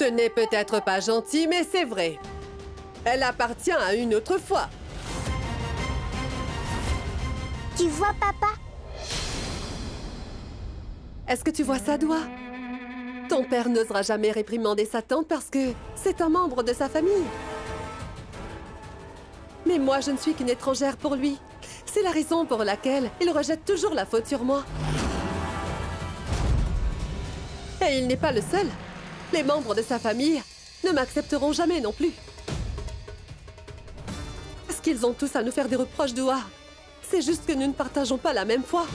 Ce n'est peut-être pas gentil, mais c'est vrai. Elle appartient à une autre foi. Tu vois, papa? Est-ce que tu vois ça, Doua? Ton père n'osera jamais réprimander sa tante parce que c'est un membre de sa famille. Mais moi, je ne suis qu'une étrangère pour lui. C'est la raison pour laquelle il rejette toujours la faute sur moi. Et il n'est pas le seul. Les membres de sa famille ne m'accepteront jamais non plus. Est-ce qu'ils ont tous à nous faire des reproches, Doua? C'est juste que nous ne partageons pas la même foi.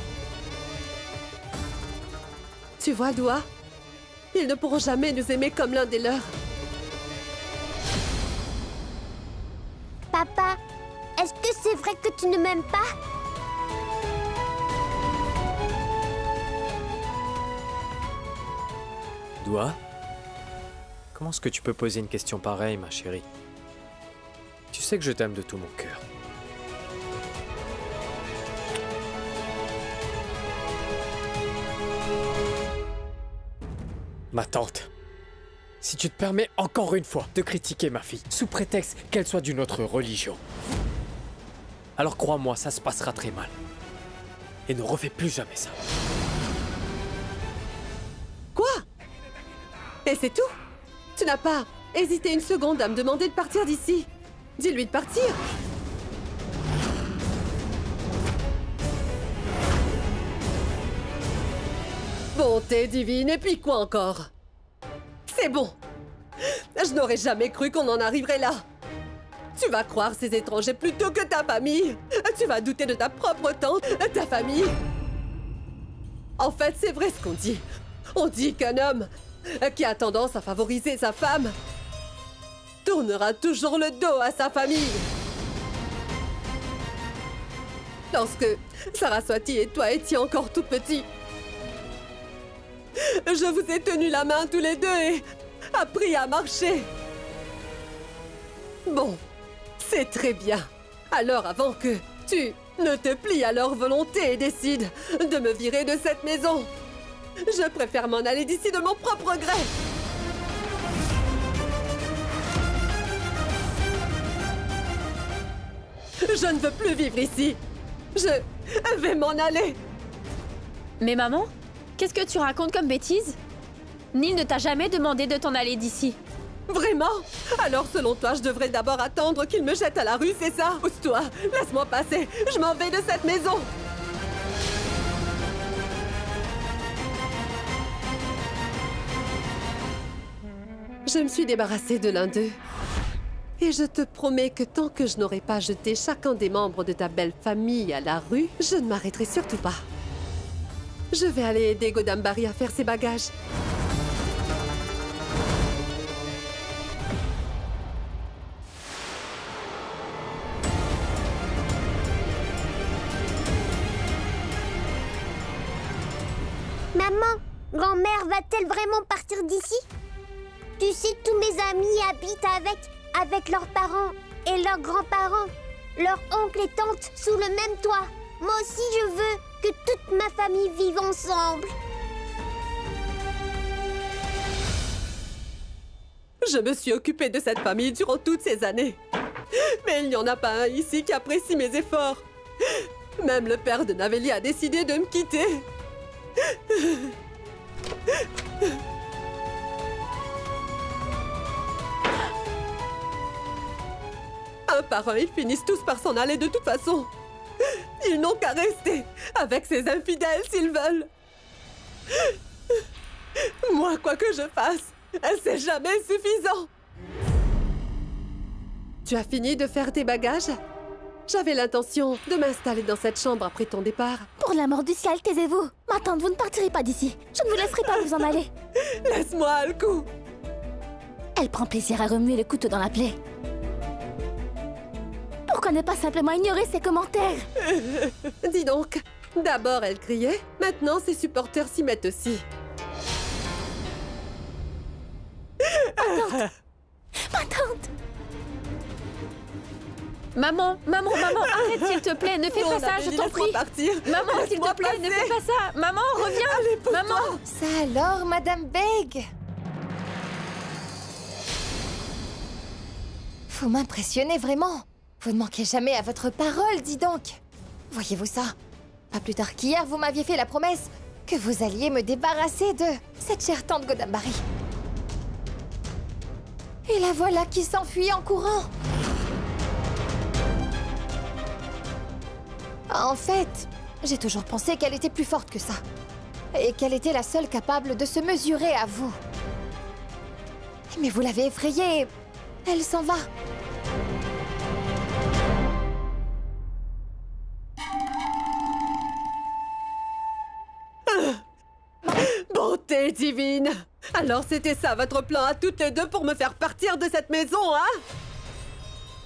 Tu vois, Doua? Ils ne pourront jamais nous aimer comme l'un des leurs. Papa, est-ce que c'est vrai que tu ne m'aimes pas? Doua? Comment est-ce que tu peux poser une question pareille, ma chérie? Tu sais que je t'aime de tout mon cœur. Ma tante, si tu te permets encore une fois de critiquer ma fille, sous prétexte qu'elle soit d'une autre religion, alors crois-moi, ça se passera très mal. Et ne refais plus jamais ça. Quoi? Et c'est tout? Tu n'as pas hésité une seconde à me demander de partir d'ici. Dis-lui de partir. Bonté divine, et puis quoi encore? C'est bon. Je n'aurais jamais cru qu'on en arriverait là. Tu vas croire ces étrangers plutôt que ta famille. Tu vas douter de ta propre tante, ta famille. En fait, c'est vrai ce qu'on dit. On dit qu'un homme qui a tendance à favoriser sa femme tournera toujours le dos à sa famille. Lorsque Saraswati et toi étiez encore tout petits, je vous ai tenu la main tous les deux et appris à marcher. Bon, c'est très bien. Alors avant que tu ne te plies à leur volonté et décides de me virer de cette maison, je préfère m'en aller d'ici de mon propre gré. Je ne veux plus vivre ici. Je vais m'en aller. Mais maman, qu'est-ce que tu racontes comme bêtise? Neil ne t'a jamais demandé de t'en aller d'ici. Vraiment? Alors selon toi, je devrais d'abord attendre qu'il me jette à la rue, c'est ça? Pousse-toi, laisse-moi passer. Je m'en vais de cette maison. Je me suis débarrassée de l'un d'eux. Et je te promets que tant que je n'aurai pas jeté chacun des membres de ta belle famille à la rue, je ne m'arrêterai surtout pas. Je vais aller aider Godambari à faire ses bagages. Maman, grand-mère va-t-elle vraiment partir d'ici? Tu sais, tous mes amis habitent avec leurs parents et leurs grands-parents, leurs oncles et tantes sous le même toit. Moi aussi, je veux que toute ma famille vive ensemble. Je me suis occupée de cette famille durant toutes ces années. Mais il n'y en a pas un ici qui apprécie mes efforts. Même le père de Naveli a décidé de me quitter. Un par un, ils finissent tous par s'en aller de toute façon. Ils n'ont qu'à rester avec ces infidèles s'ils veulent. Moi, quoi que je fasse, c'est jamais suffisant. Tu as fini de faire tes bagages? J'avais l'intention de m'installer dans cette chambre après ton départ. Pour l'amour du ciel, taisez-vous. Ma tante, vous ne partirez pas d'ici. Je ne vous laisserai pas vous en aller. Laisse-moi, Alkou. Elle prend plaisir à remuer le couteau dans la plaie. Pourquoi ne pas simplement ignorer ses commentaires? Dis donc, d'abord elle criait, maintenant ses supporters s'y mettent aussi. Ma tante! Maman, arrête s'il te plaît, ne fais pas ça, je t'en prie. Partir. Maman, s'il te plaît, ne fais pas ça. Maman, reviens. Allez, pousse-toi. Maman. Ça alors, Madame Beg? Vous m'impressionnez vraiment. Vous ne manquez jamais à votre parole, dis donc. Voyez-vous ça? Pas plus tard qu'hier, vous m'aviez fait la promesse que vous alliez me débarrasser de cette chère tante Godambari. Et la voilà qui s'enfuit en courant. En fait, j'ai toujours pensé qu'elle était plus forte que ça. Et qu'elle était la seule capable de se mesurer à vous. Mais vous l'avez effrayée. Elle s'en va. Bonté divine! Alors c'était ça votre plan à toutes les deux pour me faire partir de cette maison, hein?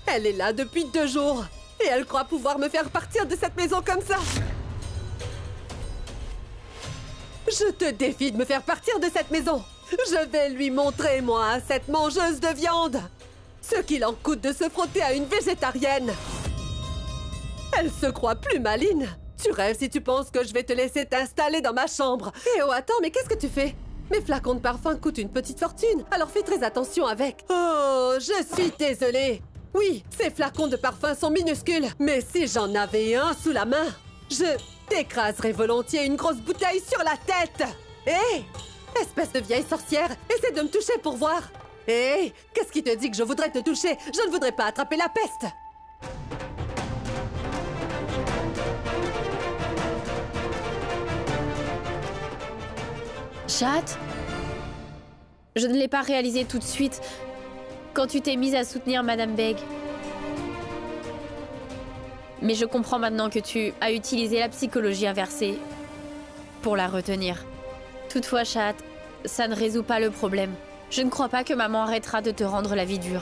Elle est là depuis 2 jours. Et elle croit pouvoir me faire partir de cette maison comme ça. Je te défie de me faire partir de cette maison. Je vais lui montrer, moi, cette mangeuse de viande, ce qu'il en coûte de se frotter à une végétarienne. Elle se croit plus maligne. Tu rêves si tu penses que je vais te laisser t'installer dans ma chambre. Eh oh, attends, mais qu'est-ce que tu fais? Mes flacons de parfum coûtent une petite fortune, alors fais très attention avec. Oh, je suis désolée. Oui, ces flacons de parfum sont minuscules, mais si j'en avais un sous la main, je t'écraserais volontiers une grosse bouteille sur la tête. Hé, espèce de vieille sorcière, essaie de me toucher pour voir. Hé, qu'est-ce qui te dit que je voudrais te toucher? Je ne voudrais pas attraper la peste. Chat, je ne l'ai pas réalisé tout de suite quand tu t'es mise à soutenir Madame Beg. Mais je comprends maintenant que tu as utilisé la psychologie inversée pour la retenir. Toutefois, Chat, ça ne résout pas le problème. Je ne crois pas que maman arrêtera de te rendre la vie dure.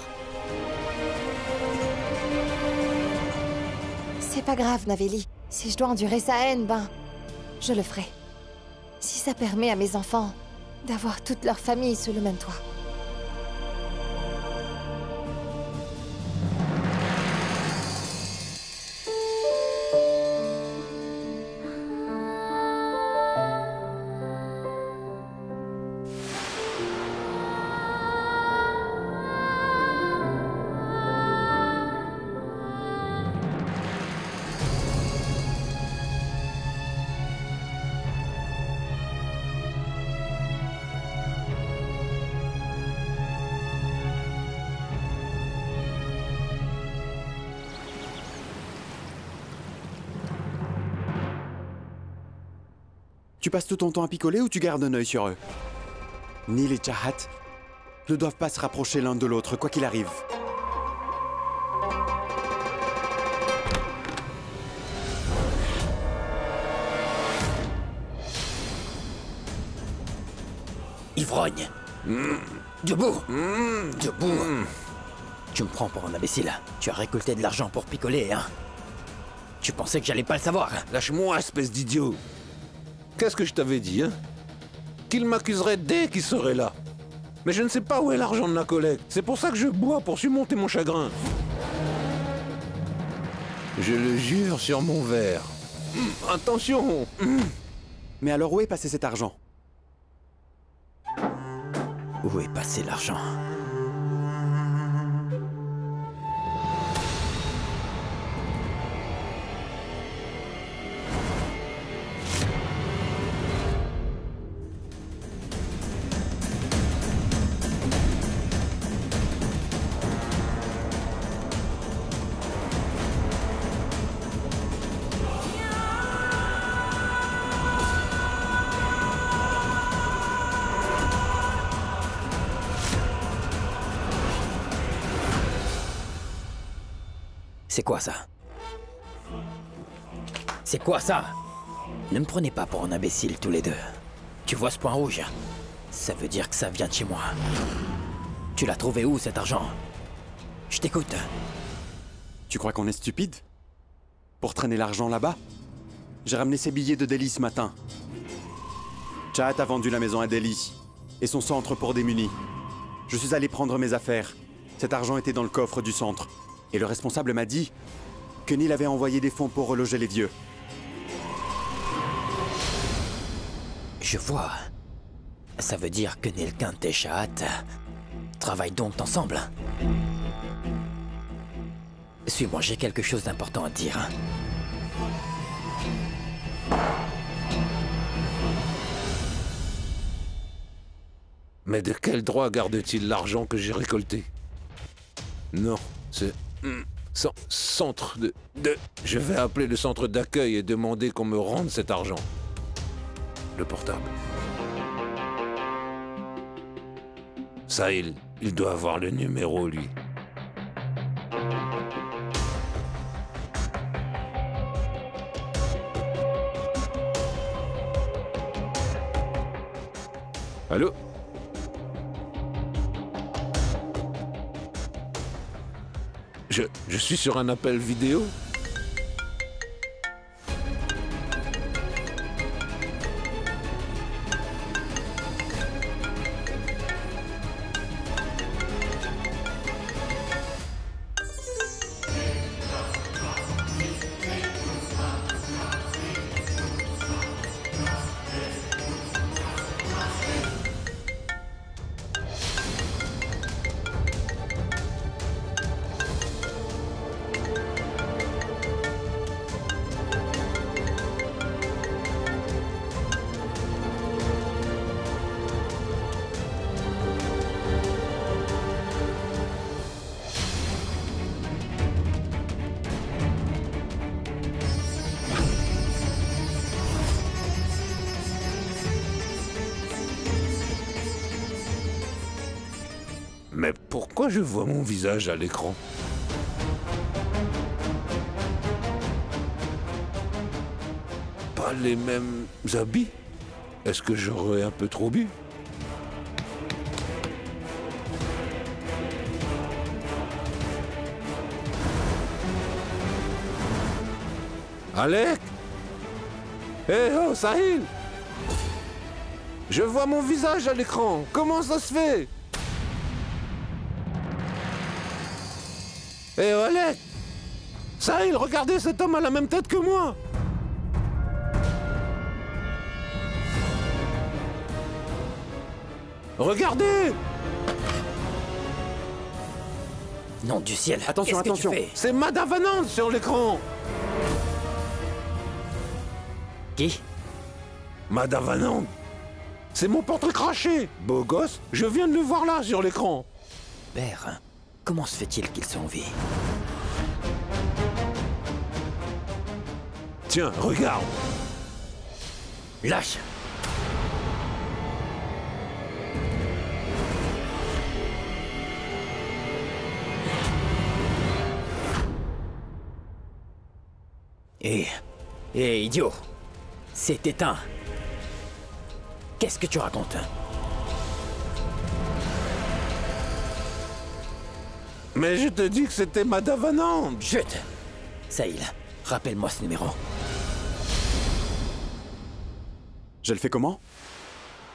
C'est pas grave, Naveli. Si je dois endurer sa haine, ben, je le ferai. Si ça permet à mes enfants d'avoir toute leur famille sous le même toit. Tu passes tout ton temps à picoler ou tu gardes un œil sur eux? Neil et Chahat ne doivent pas se rapprocher l'un de l'autre, quoi qu'il arrive. Ivrogne. Debout. Debout. Tu me prends pour un imbécile. Tu as récolté de l'argent pour picoler, hein? Tu pensais que j'allais pas le savoir? Lâche-moi, espèce d'idiot. Qu'est-ce que je t'avais dit, hein? Qu'il m'accuserait dès qu'il serait là. Mais je ne sais pas où est l'argent de la collecte. C'est pour ça que je bois, pour surmonter mon chagrin. Je le jure sur mon verre. Attention. Mais alors où est passé cet argent? Où est passé l'argent? C'est quoi ça? C'est quoi ça? Ne me prenez pas pour un imbécile tous les deux. Tu vois ce point rouge? Ça veut dire que ça vient de chez moi. Tu l'as trouvé où cet argent? Je t'écoute. Tu crois qu'on est stupide? Pour traîner l'argent là-bas? J'ai ramené ces billets de Delhi ce matin. Chahat a vendu la maison à Delhi et son centre pour démunis. Je suis allé prendre mes affaires. Cet argent était dans le coffre du centre. Et le responsable m'a dit que Neil avait envoyé des fonds pour reloger les vieux. Je vois. Ça veut dire que Neil Kent et Chahat travaillent donc ensemble. Suis-moi, j'ai quelque chose d'important à te dire. Mais de quel droit garde-t-il l'argent que j'ai récolté? Non, c'est... centre de... Je vais appeler le centre d'accueil et demander qu'on me rende cet argent. Le portable. Sahil, il doit avoir le numéro, lui. Allô? Je suis sur un appel vidéo. Mais pourquoi je vois mon visage à l'écran? Pas les mêmes habits? Est-ce que j'aurais un peu trop bu? Alec? Eh oh, Sahil! Je vois mon visage à l'écran. Comment ça se fait? Eh oh, Alec! Sahil, regardez, cet homme a la même tête que moi! Regardez! Nom du ciel! Attention, Qu'est-ce que attention. tu fais? C'est Madhavanand sur l'écran! Qui? Madhavanand! C'est mon portrait craché! Beau gosse, je viens de le voir là, sur l'écran! Père, comment se fait-il qu'ils sont en vie? Tiens, regarde! Lâche! Idiot! C'est éteint! Qu'est-ce que tu racontes? Mais je te dis que c'était Madhavanand! Chut! Sahil, rappelle-moi ce numéro. Je le fais comment?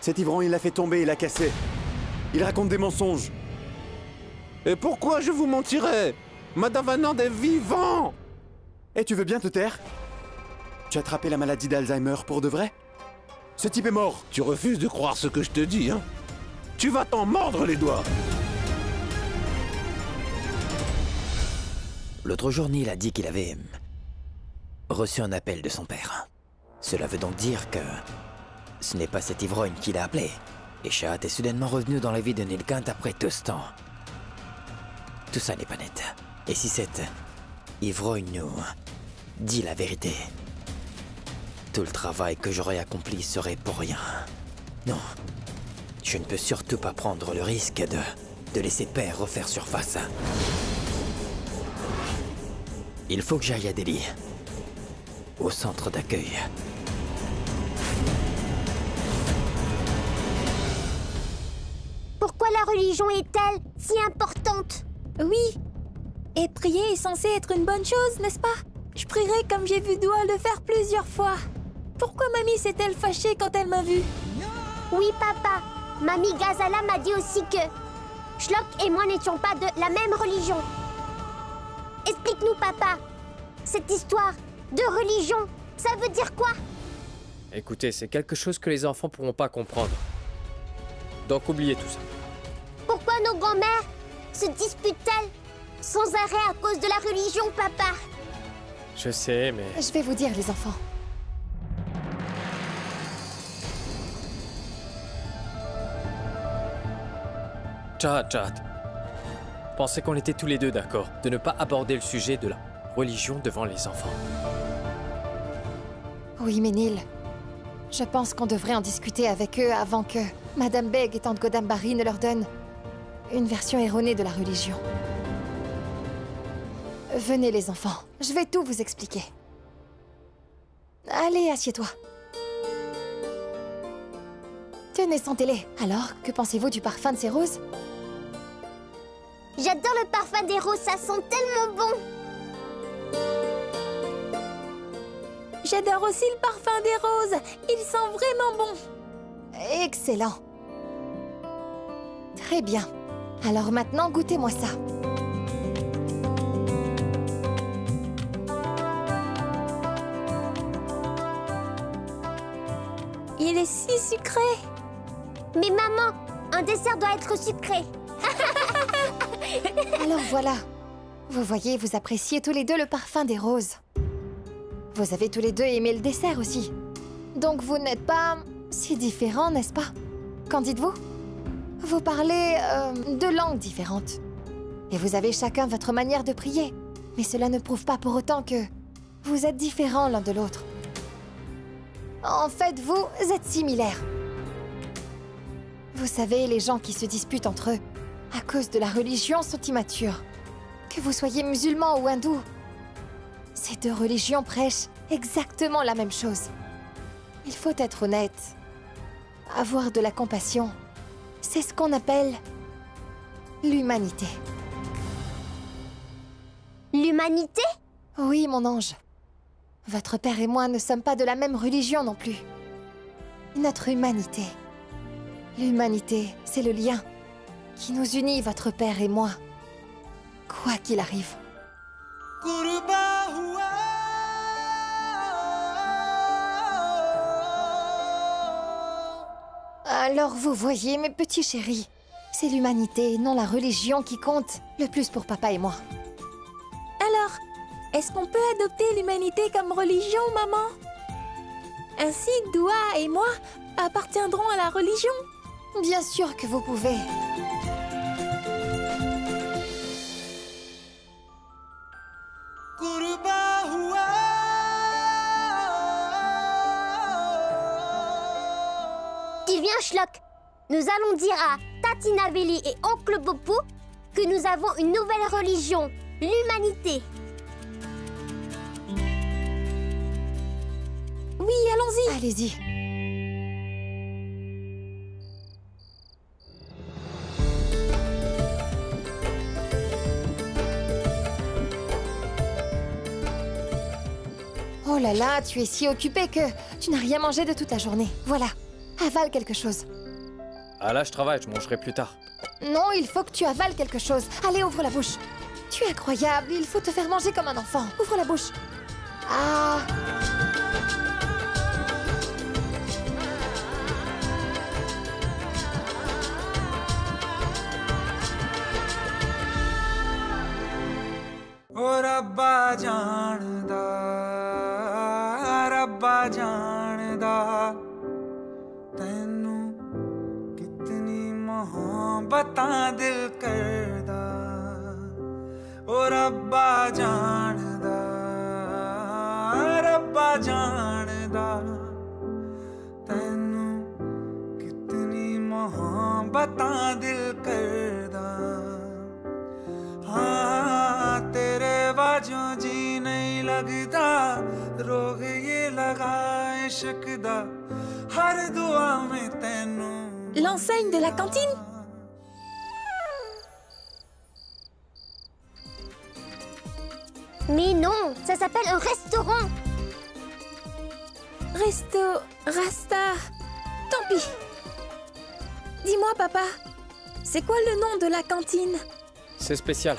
Cet ivrogne, il l'a fait tomber, il l'a cassé. Il raconte des mensonges. Et pourquoi je vous mentirais? Madhavanand est vivant! Et tu veux bien te taire? Tu as attrapé la maladie d'Alzheimer pour de vrai? Ce type est mort. Tu refuses de croire ce que je te dis, hein? Tu vas t'en mordre les doigts! L'autre jour, Neil a dit qu'il avait reçu un appel de son père. Cela veut donc dire que ce n'est pas cet ivrogne qui l'a appelé. Et Chahat est soudainement revenu dans la vie de Nilkant après tout ce temps. Tout ça n'est pas net. Et si cet ivrogne nous dit la vérité, tout le travail que j'aurais accompli serait pour rien. Non, je ne peux surtout pas prendre le risque de laisser Père refaire surface. Il faut que j'aille à Delhi, au centre d'accueil. Pourquoi la religion est-elle si importante? Oui. Et prier est censé être une bonne chose, n'est-ce pas? Je prierai comme j'ai vu Dua le faire plusieurs fois. Pourquoi Mamie s'est-elle fâchée quand elle m'a vue? Oui, papa. Mamie Ghazala m'a dit aussi que Shlok et moi n'étions pas de la même religion. Explique-nous, papa. Cette histoire de religion, ça veut dire quoi? Écoutez, c'est quelque chose que les enfants pourront pas comprendre. Donc oubliez tout ça. Pourquoi nos grands-mères se disputent-elles? sans arrêt à cause de la religion, papa. Je sais, mais... Je vais vous dire, les enfants. Chad. Pensais qu'on était tous les deux d'accord de ne pas aborder le sujet de la religion devant les enfants. Oui, mais Neil, je pense qu'on devrait en discuter avec eux avant que Madame Beg et Tante Godambari ne leur donnent une version erronée de la religion. Venez, les enfants, je vais tout vous expliquer. Allez, assieds-toi. Tenez, sentez-les. Alors, que pensez-vous du parfum de ces roses? J'adore le parfum des roses, ça sent tellement bon. J'adore aussi le parfum des roses. Il sent vraiment bon. Excellent. Très bien. Alors maintenant, goûtez-moi ça. Il est si sucré. Mais maman, un dessert doit être sucré. Alors voilà. Vous voyez, vous appréciez tous les deux le parfum des roses. Vous avez tous les deux aimé le dessert aussi. Donc vous n'êtes pas si différents, n'est-ce pas? Qu'en dites-vous? Vous parlez de langues différentes. Et vous avez chacun votre manière de prier. Mais cela ne prouve pas pour autant que vous êtes différents l'un de l'autre. En fait, vous êtes similaires. Vous savez, les gens qui se disputent entre eux à cause de la religion sont immatures. Que vous soyez musulman ou hindou, ces deux religions prêchent exactement la même chose. Il faut être honnête. Avoir de la compassion, c'est ce qu'on appelle l'humanité. L'humanité? Oui, mon ange. Votre père et moi ne sommes pas de la même religion non plus. Notre humanité. L'humanité, c'est le lien qui nous unit, votre père et moi. Quoi qu'il arrive. Alors vous voyez, mes petits chéris, c'est l'humanité, non la religion qui compte le plus pour papa et moi. Alors, est-ce qu'on peut adopter l'humanité comme religion, maman? Ainsi, Doua et moi appartiendrons à la religion? Bien sûr que vous pouvez. Il vient, Shlock. Nous allons dire à Tati Naveli et Oncle Bopo que nous avons une nouvelle religion, l'humanité. Oui, allons-y. Allez-y. Oh là là, tu es si occupée que tu n'as rien mangé de toute la journée. Voilà, avale quelque chose. Ah là, je travaille, je mangerai plus tard. Non, il faut que tu avales quelque chose. Allez, ouvre la bouche. Tu es incroyable, il faut te faire manger comme un enfant. Ouvre la bouche. Ah. ओ रब्बा जानदा रब्बा जानदा तैनू कितनी मोहब्बतां दिल करदा ओ रब्बा जानदा तैनू कितनी मोहब्बतां दिल करदा हाँ तेरे बाजों जी नहीं लगता रोग ये लगा इश्क दा हर दुआ में तैनू L'enseigne de la cantine? Mais non, ça s'appelle un restaurant. Rasta... Tant pis. Dis-moi, papa, c'est quoi le nom de la cantine? C'est spécial.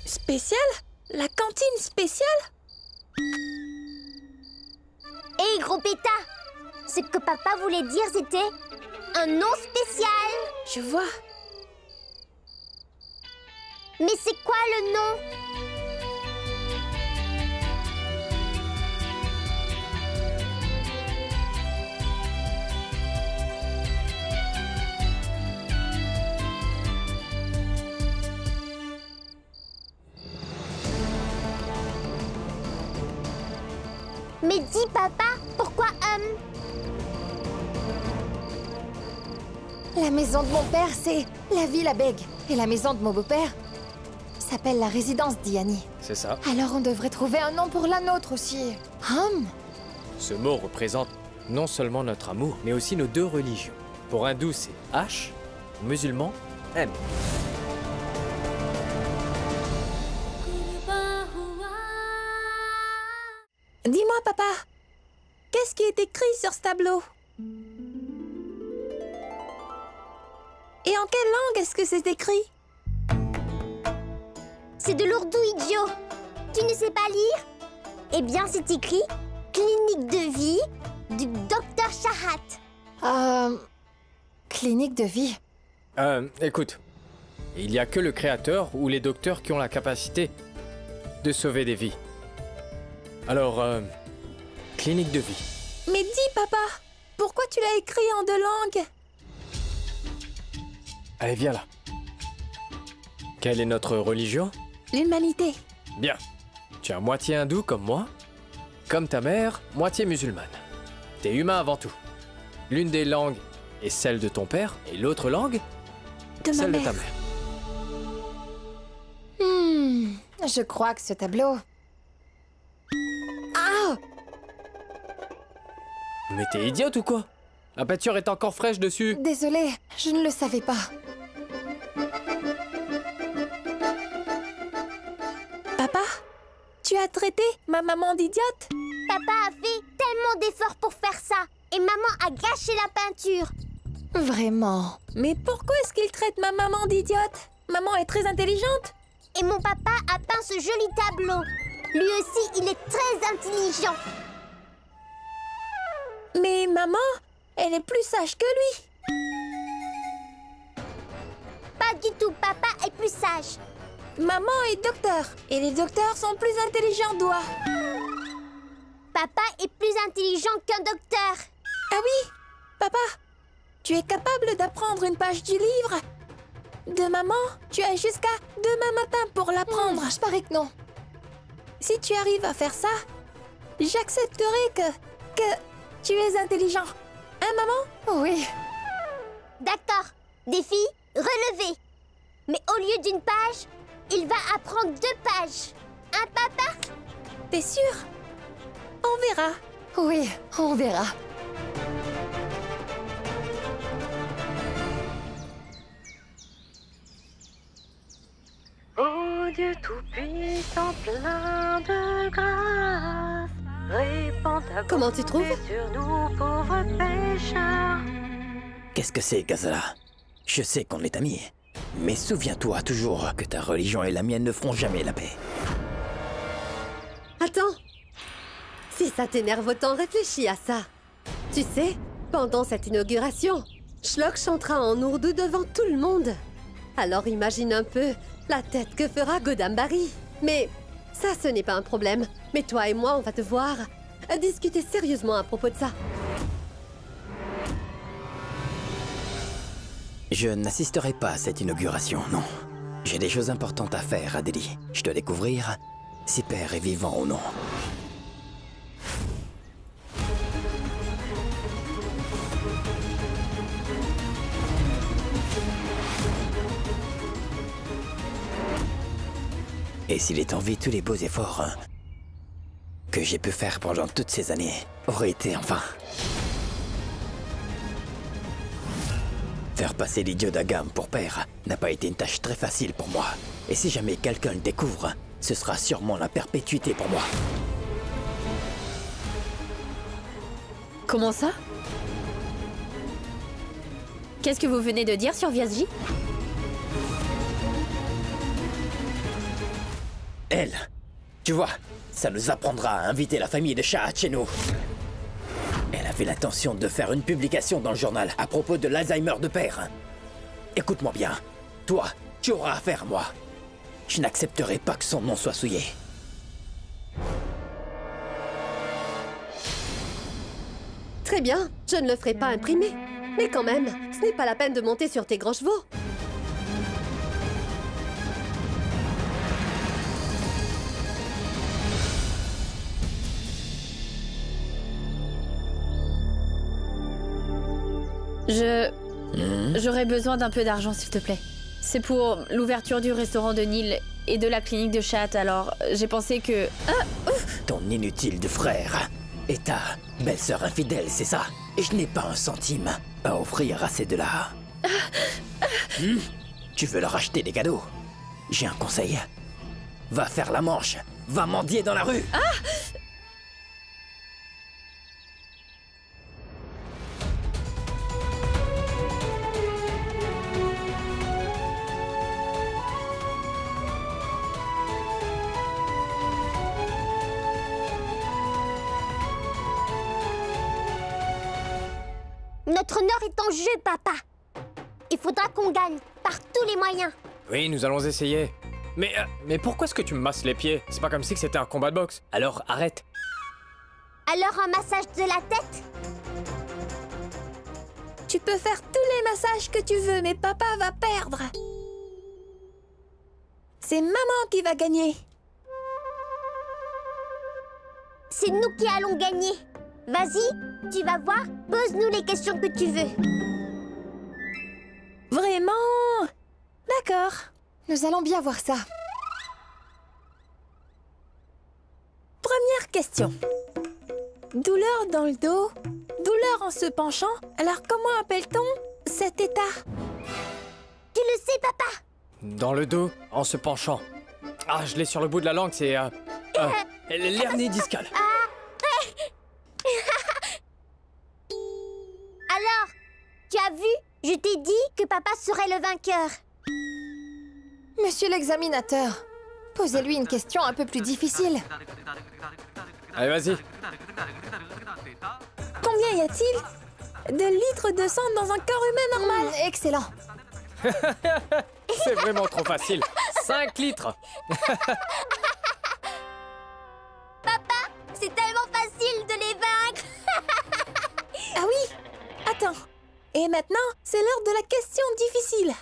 Spécial? La cantine spéciale? Hé, gros pétard, ce que papa voulait dire, c'était un nom spécial. Je vois. Mais c'est quoi le nom? Mais dis, papa, pourquoi La maison de mon père, c'est la ville à Beg. Et la maison de mon beau-père s'appelle la résidence d'Iani. C'est ça. Alors on devrait trouver un nom pour la nôtre aussi. Ce mot représente non seulement notre amour, mais aussi nos deux religions. Pour hindou, c'est H, pour musulman, M. Dis-moi, papa, qu'est-ce qui est écrit sur ce tableau? Et en quelle langue est-ce que c'est écrit? C'est de l'ourdou, idiot. Tu ne sais pas lire? Eh bien, c'est écrit « Clinique de vie du docteur Chahat ». Clinique de vie. Écoute, il n'y a que le créateur ou les docteurs qui ont la capacité de sauver des vies. Alors, clinique de vie. Mais dis, papa, pourquoi tu l'as écrit en deux langues? Allez, viens là. Quelle est notre religion? L'humanité. Bien. Tu es à moitié hindou comme moi, comme ta mère, moitié musulmane. T'es humain avant tout. L'une des langues est celle de ton père et l'autre langue, celle de ta mère. Je crois que ce tableau... Ah! Mais t'es idiote ou quoi? La peinture est encore fraîche dessus. Désolée, je ne le savais pas. Papa, tu as traité ma maman d'idiote? Papa a fait tellement d'efforts pour faire ça. Et maman a gâché la peinture. Vraiment? Mais pourquoi est-ce qu'il traite ma maman d'idiote? Maman est très intelligente. Et mon papa a peint ce joli tableau. Lui aussi, il est très intelligent. Mais maman, elle est plus sage que lui. Pas du tout, papa est plus sage. Maman est docteur. Et les docteurs sont plus intelligents, doigt. Papa est plus intelligent qu'un docteur. Ah oui, papa, tu es capable d'apprendre une page du livre de maman? Tu as jusqu'à demain matin pour l'apprendre. Je parie que non. Si tu arrives à faire ça, j'accepterai que tu es intelligent. Hein, maman? Oui. D'accord. Défi relevé. Mais au lieu d'une page, il va apprendre 2 pages. Hein, papa? T'es sûr? On verra. Oui, on verra. Ô Dieu tout-puissant, plein de grâce, répands ta Comment tu trouves? sur nous pauvres pécheurs. Qu'est-ce que c'est, Gazala? Je sais qu'on est amis, mais souviens-toi toujours que ta religion et la mienne ne feront jamais la paix. Attends. Si ça t'énerve autant, réfléchis à ça. Tu sais, pendant cette inauguration, Shlok chantera en ourdou devant tout le monde. Alors imagine un peu la tête que fera Godambari. Mais ça, ce n'est pas un problème. Mais toi et moi, on va devoir discuter sérieusement à propos de ça. Je n'assisterai pas à cette inauguration, non. J'ai des choses importantes à faire à Delhi. Je dois découvrir si Père est vivant ou non. Et s'il est en vie, tous les beaux efforts que j'ai pu faire pendant toutes ces années auraient été en vain. Faire passer l'idiot d'Agam pour père n'a pas été une tâche très facile pour moi. Et si jamais quelqu'un le découvre, ce sera sûrement la perpétuité pour moi. Comment ça? Qu'est-ce que vous venez de dire sur Vyasji? Elle, tu vois, ça nous apprendra à inviter la famille de Chahat chez nous. Elle avait l'intention de faire une publication dans le journal à propos de l'Alzheimer de père. Écoute-moi bien, toi, tu auras affaire à moi. Je n'accepterai pas que son nom soit souillé. Très bien, je ne le ferai pas imprimer. Mais quand même, ce n'est pas la peine de monter sur tes grands chevaux. J'aurais besoin d'un peu d'argent, s'il te plaît. C'est pour l'ouverture du restaurant de Nil et de la clinique de Chat, alors j'ai pensé que... Ton inutile de frère et ta belle-sœur infidèle, c'est ça? Et je n'ai pas un centime à offrir à ces deux-là. Tu veux leur acheter des cadeaux? J'ai un conseil. Va faire la manche. Va mendier dans la rue. Notre honneur est en jeu, papa. Il faudra qu'on gagne, par tous les moyens. Oui, nous allons essayer. Mais pourquoi est-ce que tu me masses les pieds? C'est pas comme si c'était un combat de boxe. Alors arrête. Alors un massage de la tête? Tu peux faire tous les massages que tu veux, mais papa va perdre. C'est maman qui va gagner. C'est nous qui allons gagner. Vas-y, tu vas voir, pose-nous les questions que tu veux. Vraiment? D'accord. Nous allons bien voir ça. Première question. Douleur dans le dos, douleur en se penchant. Alors comment appelle-t-on cet état? Tu le sais, papa? Dans le dos, en se penchant. Ah, je l'ai sur le bout de la langue, c'est... l'hernie discale. Alors, tu as vu? Je t'ai dit que papa serait le vainqueur. Monsieur l'examinateur, posez-lui une question un peu plus difficile. Allez, vas-y. Combien y a-t-il de litres de sang dans un corps humain normal? Excellent. C'est vraiment trop facile. 5 litres. Papa, c'est tellement facile de les vaincre. Ah oui? Attends. Et maintenant, c'est l'heure de la question difficile.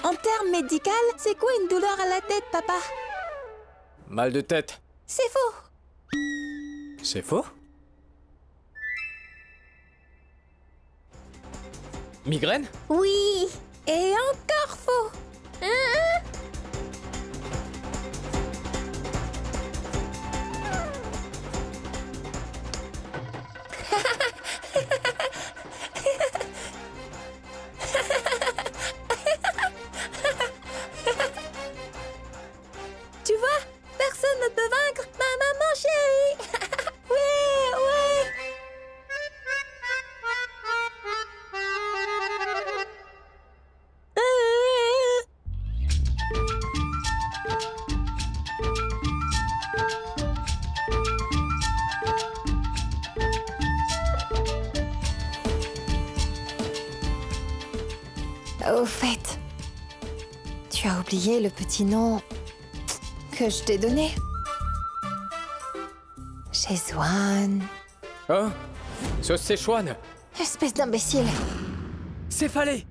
En termes médicaux, c'est quoi une douleur à la tête, papa? Mal de tête. C'est faux. C'est faux? Migraine? Oui. Et encore faux. Tu vois, personne ne peut vaincre ma maman chérie. Ouais, ouais. Au fait, tu as oublié le petit nom que je t'ai donné. Szechuan. Oh, sauce Szechuan. Espèce d'imbécile. Céphalée.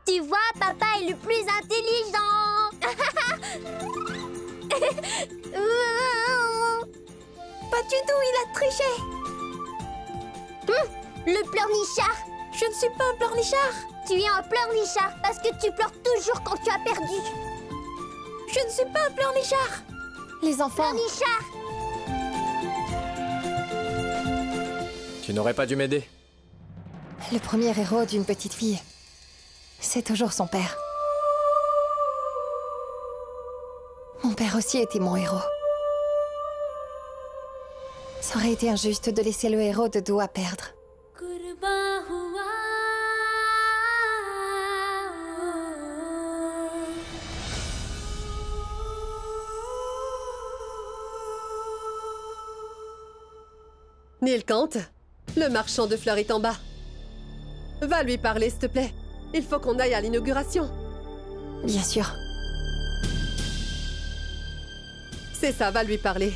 Tu vois, papa est le plus intelligent. Pas du tout, il a triché. Le pleurnichard. Je ne suis pas un pleurnichard. Tu es un pleurnichard parce que tu pleures toujours quand tu as perdu. Je ne suis pas un pleurnichard. Les enfants. Pleurnichard. Tu n'aurais pas dû m'aider. Le premier héros d'une petite fille, c'est toujours son père. Mon père aussi était mon héros. Ça aurait été injuste de laisser le héros de dos à perdre. Nilkant, le marchand de fleurs est en bas. Va lui parler, s'il te plaît. Il faut qu'on aille à l'inauguration. Bien sûr. C'est ça, va lui parler.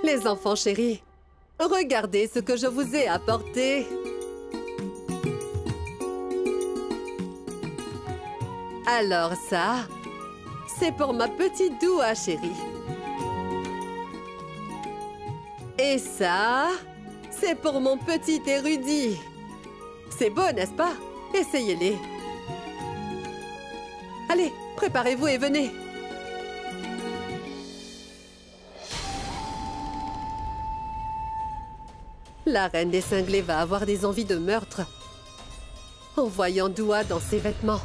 Les enfants chéris, regardez ce que je vous ai apporté. Alors ça, c'est pour ma petite Doua chérie. Et ça, c'est pour mon petit érudit. C'est beau, n'est-ce pas? Essayez-les. Allez, préparez-vous et venez. La reine des cinglés va avoir des envies de meurtre en voyant Doua dans ses vêtements.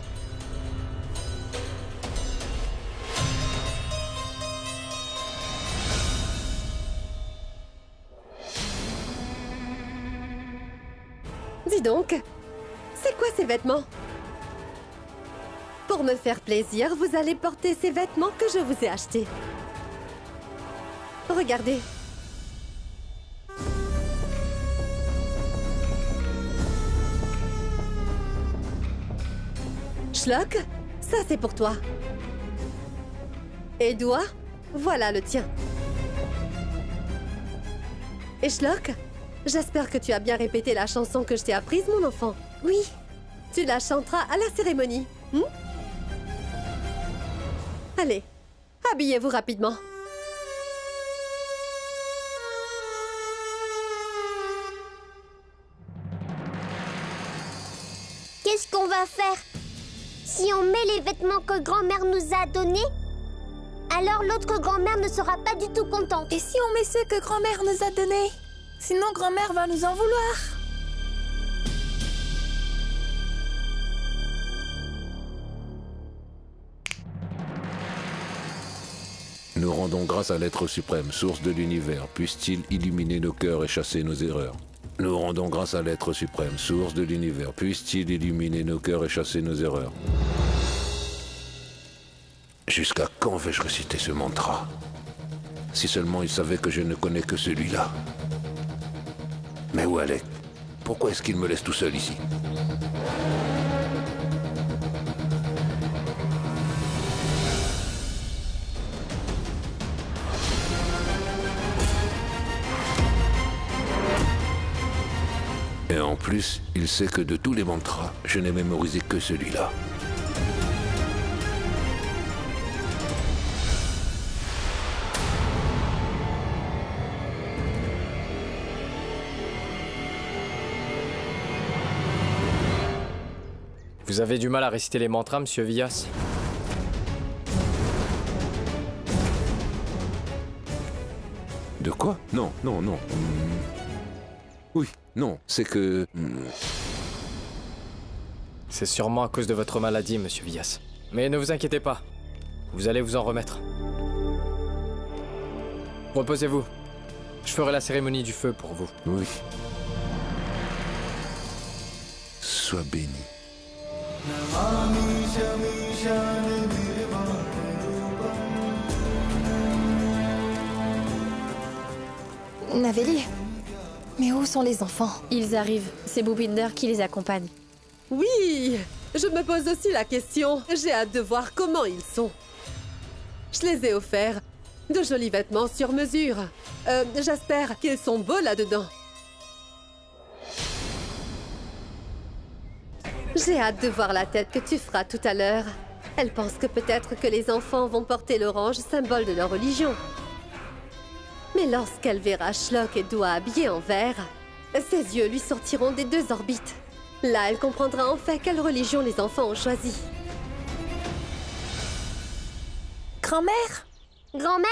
Dis donc, c'est quoi ces vêtements? Pour me faire plaisir, vous allez porter ces vêtements que je vous ai achetés. Regardez. Shlok, ça c'est pour toi. Et Doua, voilà le tien. Et Shlok, j'espère que tu as bien répété la chanson que je t'ai apprise, mon enfant. Oui. Tu la chanteras à la cérémonie. Allez, habillez-vous rapidement. Qu'est-ce qu'on va faire? Si on met les vêtements que grand-mère nous a donnés, alors l'autre grand-mère ne sera pas du tout contente. Et si on met ceux que grand-mère nous a donnés? Sinon, grand-mère va nous en vouloir. Nous rendons grâce à l'être suprême, source de l'univers. Puisse-t-il illuminer nos cœurs et chasser nos erreurs. Nous rendons grâce à l'être suprême, source de l'univers. Puisse-t-il illuminer nos cœurs et chasser nos erreurs. Jusqu'à quand vais-je réciter ce mantra? Si seulement il savait que je ne connais que celui-là. Mais où Alec? Pourquoi est-ce qu'il me laisse tout seul ici? Et en plus, il sait que de tous les mantras, je n'ai mémorisé que celui-là. Vous avez du mal à réciter les mantras, monsieur Vyas? De quoi? Non, non, non. Oui, non, c'est que... C'est sûrement à cause de votre maladie, monsieur Vyas. Mais ne vous inquiétez pas. Vous allez vous en remettre. Reposez-vous. Je ferai la cérémonie du feu pour vous. Oui. Sois béni. Naveli, mais où sont les enfants? Ils arrivent. C'est Bhupinder qui les accompagne. Oui, je me pose aussi la question. J'ai hâte de voir comment ils sont. Je les ai offerts. De jolis vêtements sur mesure. J'espère qu'ils sont beaux là-dedans. J'ai hâte de voir la tête que tu feras tout à l'heure. Elle pense que peut-être que les enfants vont porter l'orange, symbole de leur religion. Mais lorsqu'elle verra Shlok et Doua habillés en vert, ses yeux lui sortiront des deux orbites. Là, elle comprendra enfin quelle religion les enfants ont choisi. Grand-mère? Grand-mère?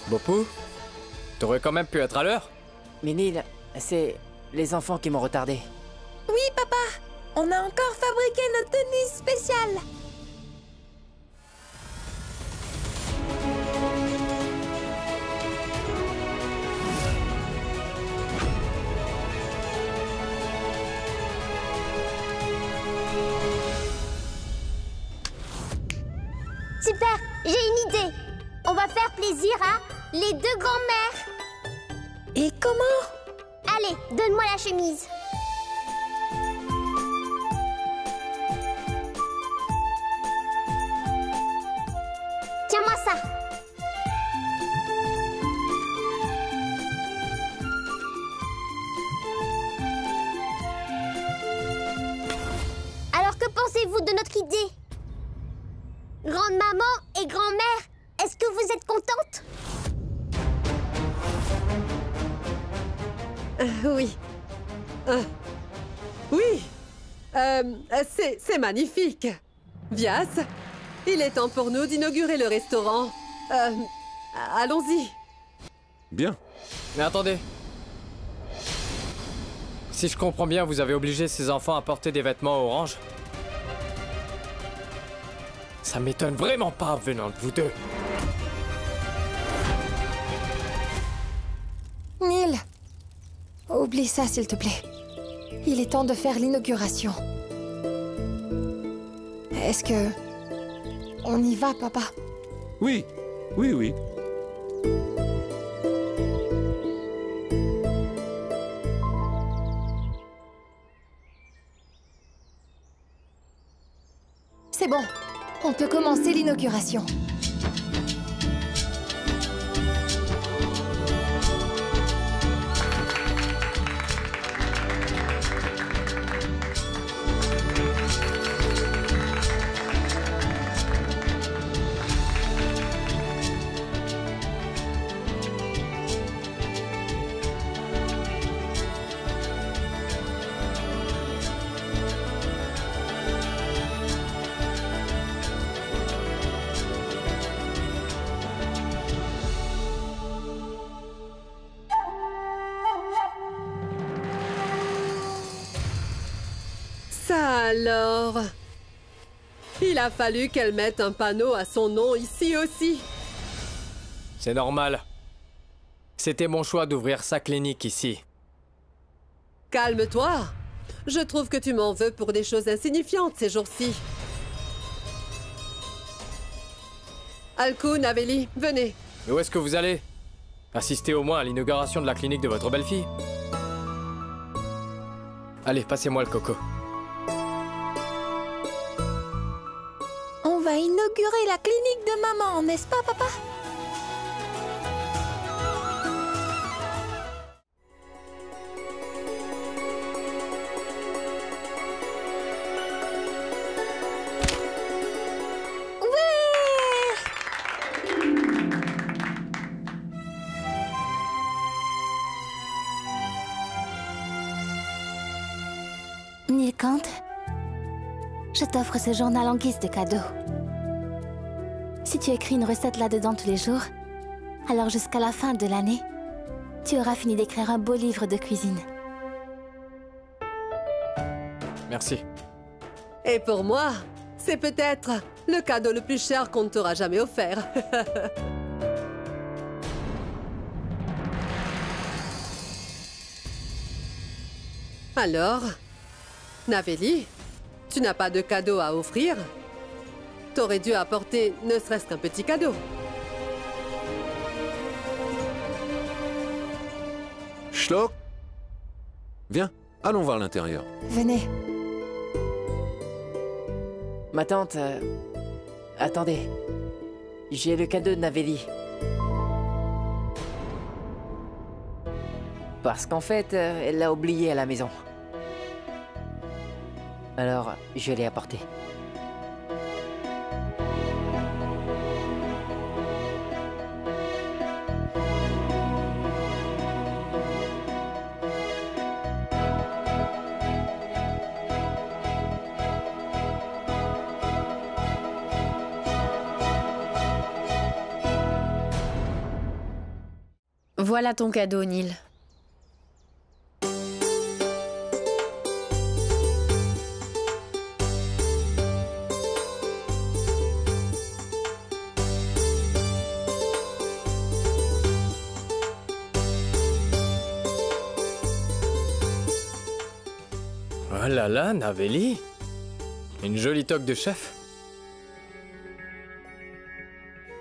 Bopou, t'aurais quand même pu être à l'heure. Minil, c'est les enfants qui m'ont retardé. Oui, papa. On a encore fabriqué notre tenue spéciale. Super, j'ai une idée. On va faire plaisir à les deux grands-mères. Et comment? Allez, donne-moi la chemise. Tiens-moi ça. Alors que pensez-vous de notre idée? Grande-maman et grand-mère, est-ce que vous êtes contentes? Oui. Oui. C'est magnifique. Vias, il est temps pour nous d'inaugurer le restaurant. Allons-y. Bien. Mais attendez. Si je comprends bien, vous avez obligé ces enfants à porter des vêtements orange. Ça m'étonne vraiment pas venant de vous deux. Neil, oublie ça s'il te plaît. Il est temps de faire l'inauguration. Est-ce que... on y va, papa? Oui, oui, oui. C'est bon, on peut commencer l'inauguration. Ça alors. Il a fallu qu'elle mette un panneau à son nom ici aussi. C'est normal. C'était mon choix d'ouvrir sa clinique ici. Calme-toi. Je trouve que tu m'en veux pour des choses insignifiantes ces jours-ci. Alku, Naveli, venez. Mais où est-ce que vous allez? Assister au moins à l'inauguration de la clinique de votre belle-fille? Allez, passez-moi le coco. On va inaugurer la clinique de maman, n'est-ce pas, papa? Nilkant, je t'offre ce journal en guise de cadeau. Si tu écris une recette là-dedans tous les jours, alors jusqu'à la fin de l'année, tu auras fini d'écrire un beau livre de cuisine. Merci. Et pour moi, c'est peut-être le cadeau le plus cher qu'on ne t'aura jamais offert. Alors, Naveli, tu n'as pas de cadeau à offrir? T'aurais dû apporter ne serait-ce qu'un petit cadeau. Shlok, viens, allons voir l'intérieur. Venez. Ma tante... attendez. J'ai le cadeau de Naveli. Parce qu'en fait, elle l'a oublié à la maison. Alors, je l'ai apporté. Voilà ton cadeau, Neil. Oh là là, Navelli. Une jolie toque de chef.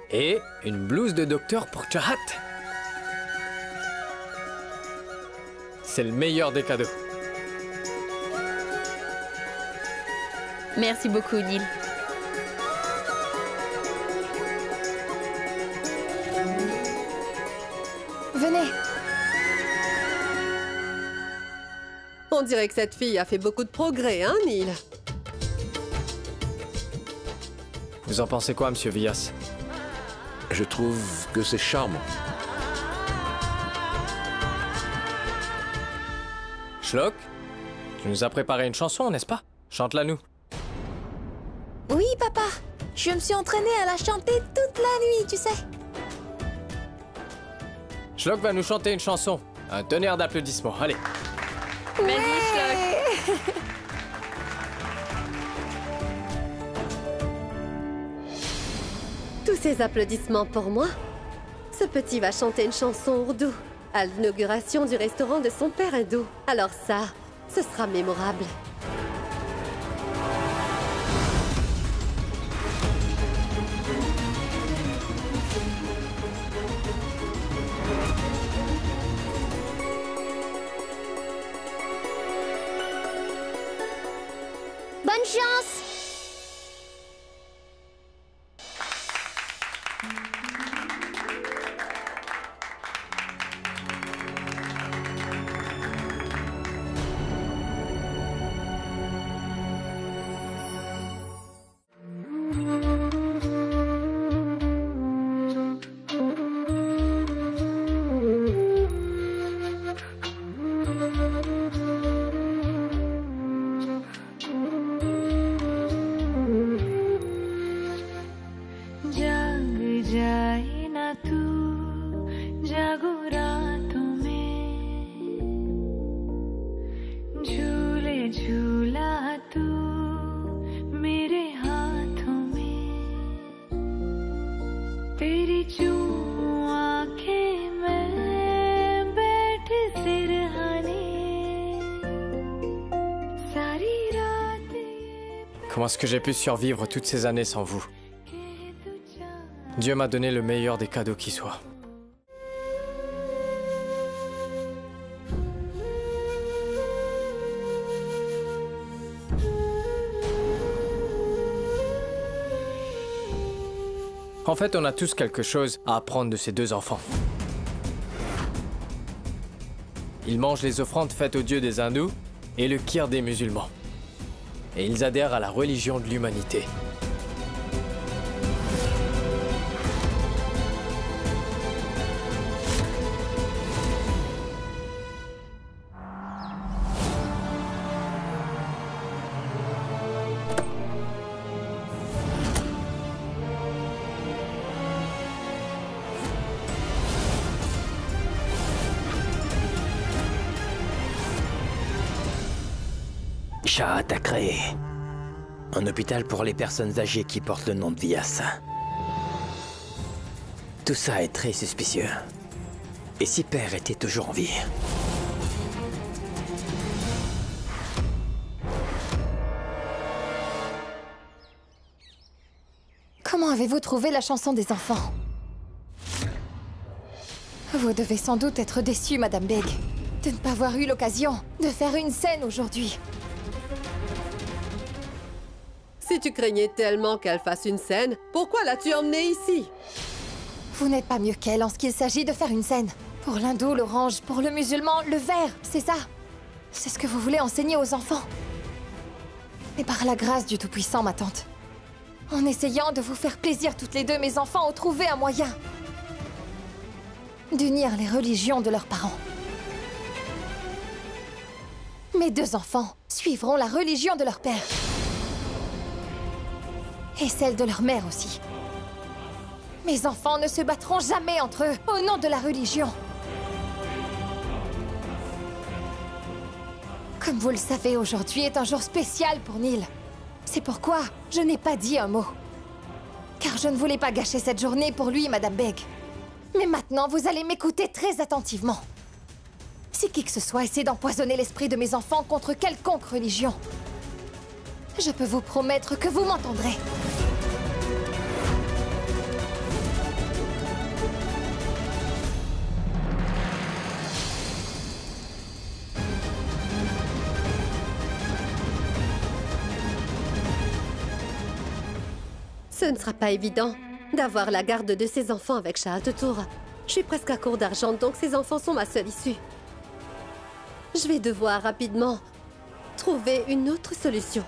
Et une blouse de docteur pour Chahat. C'est le meilleur des cadeaux. Merci beaucoup, Neil. Venez. On dirait que cette fille a fait beaucoup de progrès, hein, Neil? Vous en pensez quoi, monsieur Villas? Je trouve que c'est charmant. Schlock, tu nous as préparé une chanson, n'est-ce pas? Chante-la nous. Oui, papa. Je me suis entraînée à la chanter toute la nuit, tu sais. Schlock va nous chanter une chanson. Un tonnerre d'applaudissements, allez. Vas-y, Schlock. Tous ces applaudissements pour moi. Ce petit va chanter une chanson ourdou à l'inauguration du restaurant de son père hindou. Alors ça, ce sera mémorable. Bonne chance! Comment est-ce que j'ai pu survivre toutes ces années sans vous? Dieu m'a donné le meilleur des cadeaux qui soit. En fait, on a tous quelque chose à apprendre de ces deux enfants. Ils mangent les offrandes faites aux dieux des hindous et le kir des musulmans. Et ils adhèrent à la religion de l'humanité. Chahat a créé un hôpital pour les personnes âgées qui portent le nom de Villas. Tout ça est très suspicieux. Et si Père était toujours en vie? Comment avez-vous trouvé la chanson des enfants? Vous devez sans doute être déçue, Madame Beg, de ne pas avoir eu l'occasion de faire une scène aujourd'hui. Si tu craignais tellement qu'elle fasse une scène, pourquoi l'as-tu emmenée ici? Vous n'êtes pas mieux qu'elle en ce qu'il s'agit de faire une scène. Pour l'hindou, l'orange, pour le musulman, le vert, c'est ça. C'est ce que vous voulez enseigner aux enfants. Et par la grâce du Tout-Puissant, ma tante, en essayant de vous faire plaisir toutes les deux, mes enfants ont trouvé un moyen d'unir les religions de leurs parents. Mes deux enfants suivront la religion de leur père. Et celle de leur mère aussi. Mes enfants ne se battront jamais entre eux au nom de la religion. Comme vous le savez, aujourd'hui est un jour spécial pour Neil. C'est pourquoi je n'ai pas dit un mot. Car je ne voulais pas gâcher cette journée pour lui, Madame Beg. Mais maintenant, vous allez m'écouter très attentivement. Si qui que ce soit essaie d'empoisonner l'esprit de mes enfants contre quelconque religion, je peux vous promettre que vous m'entendrez. Ce ne sera pas évident d'avoir la garde de ses enfants avec Shahat Tour. Je suis presque à court d'argent, donc ses enfants sont ma seule issue. Je vais devoir rapidement trouver une autre solution.